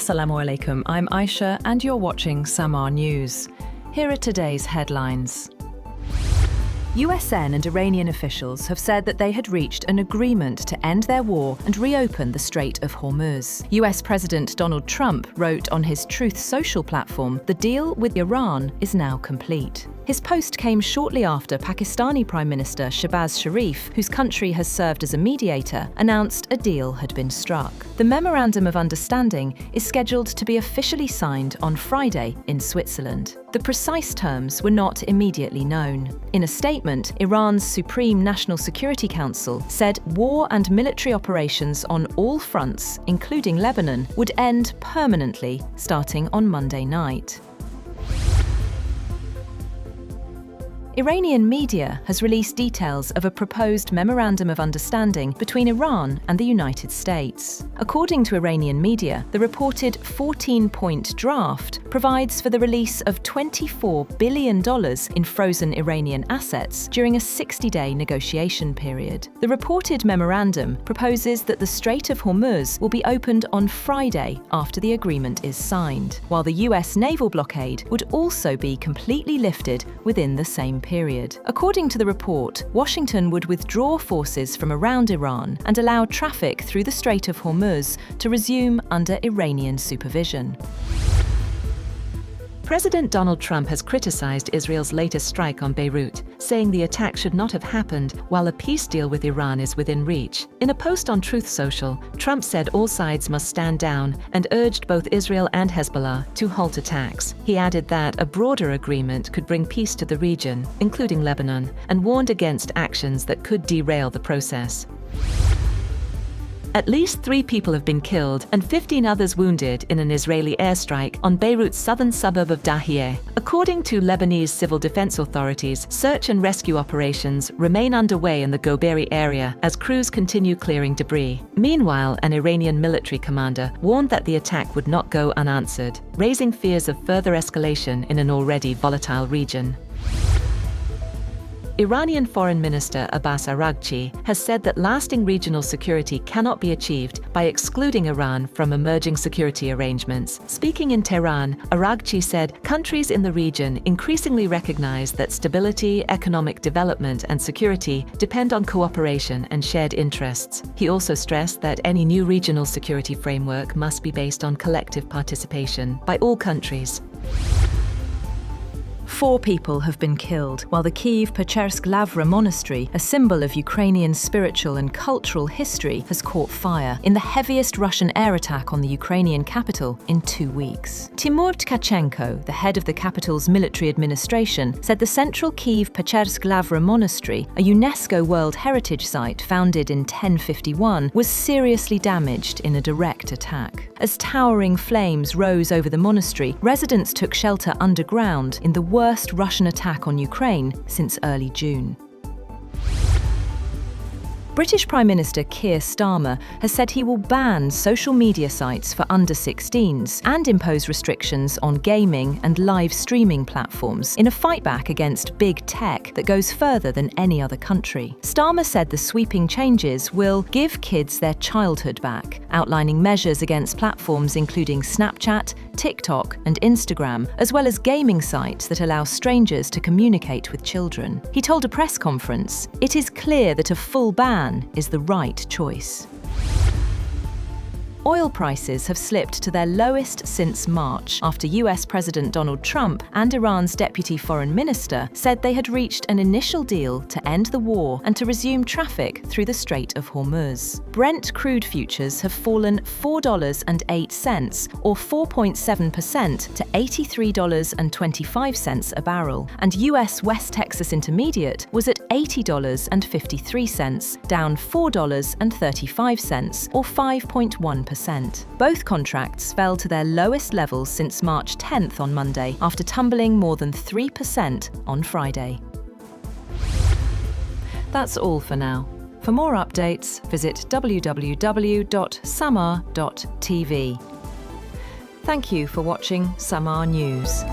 Assalamu alaikum, I'm Aisha and you're watching SAMAA News. Here are today's headlines. USN and Iranian officials have said that they had reached an agreement to end their war and reopen the Strait of Hormuz. US President Donald Trump wrote on his Truth Social platform, "The deal with Iran is now complete." His post came shortly after Pakistani Prime Minister Shehbaz Sharif, whose country has served as a mediator, announced a deal had been struck. The Memorandum of Understanding is scheduled to be officially signed on Friday in Switzerland. The precise terms were not immediately known. In a statement, Iran's Supreme National Security Council said war and military operations on all fronts, including Lebanon, would end permanently starting on Monday night. Iranian media has released details of a proposed Memorandum of Understanding between Iran and the United States. According to Iranian media, the reported 14-point draft provides for the release of $24 billion in frozen Iranian assets during a 60-day negotiation period. The reported memorandum proposes that the Strait of Hormuz will be opened on Friday after the agreement is signed, while the US naval blockade would also be completely lifted within the same period. According to the report, Washington would withdraw forces from around Iran and allow traffic through the Strait of Hormuz to resume under Iranian supervision. President Donald Trump has criticized Israel's latest strike on Beirut, saying the attack should not have happened while a peace deal with Iran is within reach. In a post on Truth Social, Trump said all sides must stand down and urged both Israel and Hezbollah to halt attacks. He added that a broader agreement could bring peace to the region, including Lebanon, and warned against actions that could derail the process. At least 3 people have been killed and 15 others wounded in an Israeli airstrike on Beirut's southern suburb of Dahiyeh. According to Lebanese civil defense authorities, search and rescue operations remain underway in the Goberi area as crews continue clearing debris. Meanwhile, an Iranian military commander warned that the attack would not go unanswered, raising fears of further escalation in an already volatile region. Iranian Foreign Minister Abbas Araghchi has said that lasting regional security cannot be achieved by excluding Iran from emerging security arrangements. Speaking in Tehran, Araghchi said countries in the region increasingly recognize that stability, economic development, and security depend on cooperation and shared interests. He also stressed that any new regional security framework must be based on collective participation by all countries. 4 people have been killed, while the Kyiv-Pechersk Lavra monastery, a symbol of Ukrainian spiritual and cultural history, has caught fire in the heaviest Russian air attack on the Ukrainian capital in 2 weeks. Timur Tkachenko, the head of the capital's military administration, said the central Kyiv-Pechersk Lavra monastery, a UNESCO World Heritage Site founded in 1051, was seriously damaged in a direct attack. As towering flames rose over the monastery, residents took shelter underground in the worst Russian attack on Ukraine since early June. British Prime Minister Keir Starmer has said he will ban social media sites for under-16s and impose restrictions on gaming and live streaming platforms in a fight back against big tech that goes further than any other country. Starmer said the sweeping changes will give kids their childhood back, outlining measures against platforms including Snapchat, TikTok, and Instagram, as well as gaming sites that allow strangers to communicate with children. He told a press conference, "It is clear that a full ban is the right choice." Oil prices have slipped to their lowest since March after US President Donald Trump and Iran's deputy foreign minister said they had reached an initial deal to end the war and to resume traffic through the Strait of Hormuz. Brent crude futures have fallen $4.08 or 4.7% to $83.25 a barrel, and US West Texas Intermediate was at $80.53, down $4.35 or 5.1%. Both contracts fell to their lowest levels since March 10th on Monday, after tumbling more than 3% on Friday. That's all for now. For more updates, visit www.samaa.tv. Thank you for watching SAMAA News.